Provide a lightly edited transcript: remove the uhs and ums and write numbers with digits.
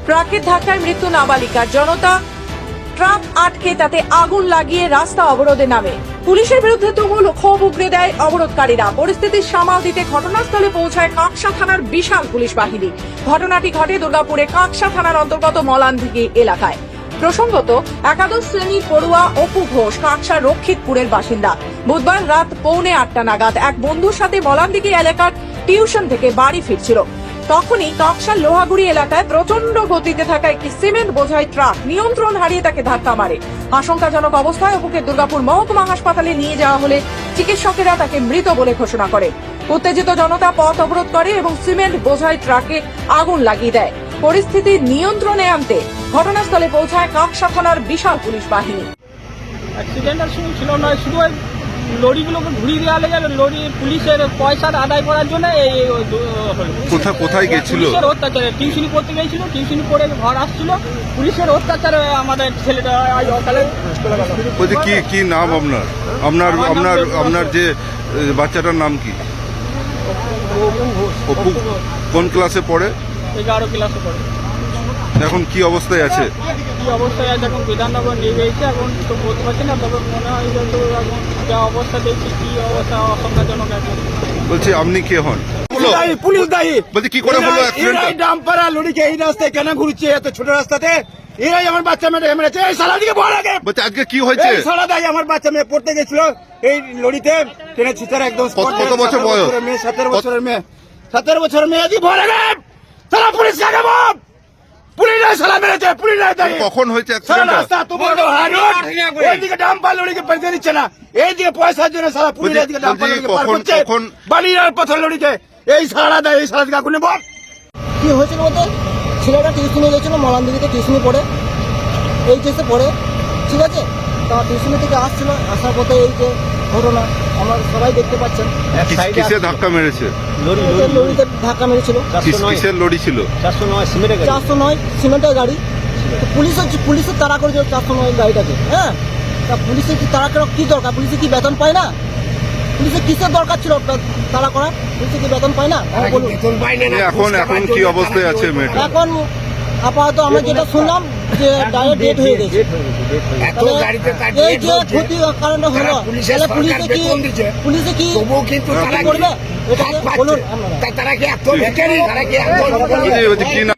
ট্রাকের ধাক্কায় মৃত্যু নাবালিকার। জনতা ট্রাক আটকে তাতে আগুন লাগিয়ে রাস্তা অবরোধে নামে। পুলিশের বিরুদ্ধে তুমুল ক্ষোভ উগরে দেয় অবরোধকারীরা। পরিস্থিতি সামাল দিতে ঘটনাস্থলে পৌঁছায় কাঁকসা থানার বিশাল পুলিশ বাহিনী। ঘটনাটি ঘটে দুর্গাপুরে কাঁকসা থানার অন্তর্গত মলানদিঘি এলাকায়। প্রসঙ্গত, একাদশ শ্রেণীর পড়ুয়া অপু ঘোষ কাঁকসার রক্ষিতপুরের বাসিন্দা। বুধবার রাত 7:45 নাগাদ এক বন্ধুর সাথে মলানদিঘি এলাকার টিউশন থেকে বাড়ি ফিরছিল। তখনই কাঁকসার লোহাগুড়ি এলাকায় প্রচন্ড গতিতে থাকা একটি সিমেন্ট বোঝাই ট্রাক নিয়ন্ত্রণ হারিয়ে তাকে ধাক্কা মারে। আশঙ্কাজনক অবস্থায় অপুকে দুর্গাপুর মহকুমা হাসপাতালে নিয়ে যাওয়া হলে চিকিৎসকেরা তাকে মৃত বলে ঘোষণা করে। উত্তেজিত জনতা পথ অবরোধ করে এবং সিমেন্ট বোঝাই ট্রাকে আগুন লাগিয়ে দেয়। পরিস্থিতি নিয়ন্ত্রণে আনতে ঘটনাস্থলে পৌঁছায় কাঁকসা থানার বিশাল পুলিশ বাহিনী। অ্যাক্সিডেন্টের সময় ছিল নয়, শুধু ওই লরিগুলোকে ঘুরিয়ে দেওয়া লেগে লরি পুলিশের পয়সা আদায় করার জন্য এই কোথায় গেছিল? পুলিশের অত্যাচারে টিউশনি করতে গেছিল, টিউশনি করে ঘর আসছিল, পুলিশের অত্যাচারে আমাদের ছেলেটা অকালে চলে গেল। বলছি কি নাম আপনার? আপনার যে বাচ্চাটার নাম কি? অপু। কোন ক্লাসে পড়ে? 11 ক্লাসে পড়ে। এখন কি অবস্থায় আছে? কি অবস্থায় আছে এখন বিধাননগর নিয়ে গেছে, এখন তো বলতে পারছি না, তবে মনে হয় যে তো এখন যা অবস্থা দেখছি কি অবস্থা আশঙ্কাজনক আছে। বলছি আপনি কে হন? পুলিশ দায়ী। বলছি কি করে হলো অ্যাক্সিডেন্ট? এরাই ডাম্পারা লরিকে এই রাস্তায় কেন ঘুরছে এত ছোট রাস্তাতে? এরাই আমার বাচ্চা মেয়ে মেরেছে। এই শালা দিকে বল আগে। বলছি আজকে কি হয়েছে? এই শালা দায়ী, আমার বাচ্চা মেয়ে পড়তে গেছিল এই লরিতে, ট্রেনে ছিটার একদম কত বছর বয়স? 17 বছরের মেয়ে। 17 বছরের মেয়ে আজকে ভরে গে। শালা পুলিশ কাকে বল? পুলিশরাই শালা মেরেছে, পুলিশরাই দায়ী। কখন হয়েছে শালা অ্যাক্সিডেন্ট? রাস্তা তো বড় হাইরোড, এইদিকে ডাম্পার লরিকে পয়সা দিচ্ছে না, এইদিকে পয়সার জন্য শালা পুলিশ এদিকে ডাম্পার লরিকে পার করছে, বালির আর পাথর লরিকে। এই শালা দায়ী, এই শালা দিকে আগুনে বল। কি হয়েছিল বলতে, ছেলেটা টিউশনে গেছিল, মলানদিঘিতে টিউশনে পড়ে, এইচএসে পড়ে, ঠিক আছে। তা টিউশনি থেকে আসছিল, আসার পথে এই যে ঘটনা আমরা সবাই দেখতে পাচ্ছেন। কিসে ধাক্কা মেরেছে? লরিতে ধাক্কা মেরেছিল। কিসের লরি ছিল? 409 সিমেন্টের গাড়ি। তো পুলিশের তাড়া করেছিল 409 গাড়িটাকে। হ্যাঁ, তা পুলিশের কি তাড়া করা কি দরকার? পুলিশে কি বেতন পায় না? পুলিশের কিসের দরকার ছিল তাড়া করা? পুলিশে কি বেতন পায় না? বলুন। এখন কি অবস্থায় আছে মেয়েটা? এখন আপাতত আমরা যেটা শুনলাম যে ডাইরেক্ট ডেট হয়ে গেছে। এই যে ক্ষতি কারণটা হলো, তাহলে পুলিশে কি করবে? এটাকে বলুন আপনারা। বলছি কি না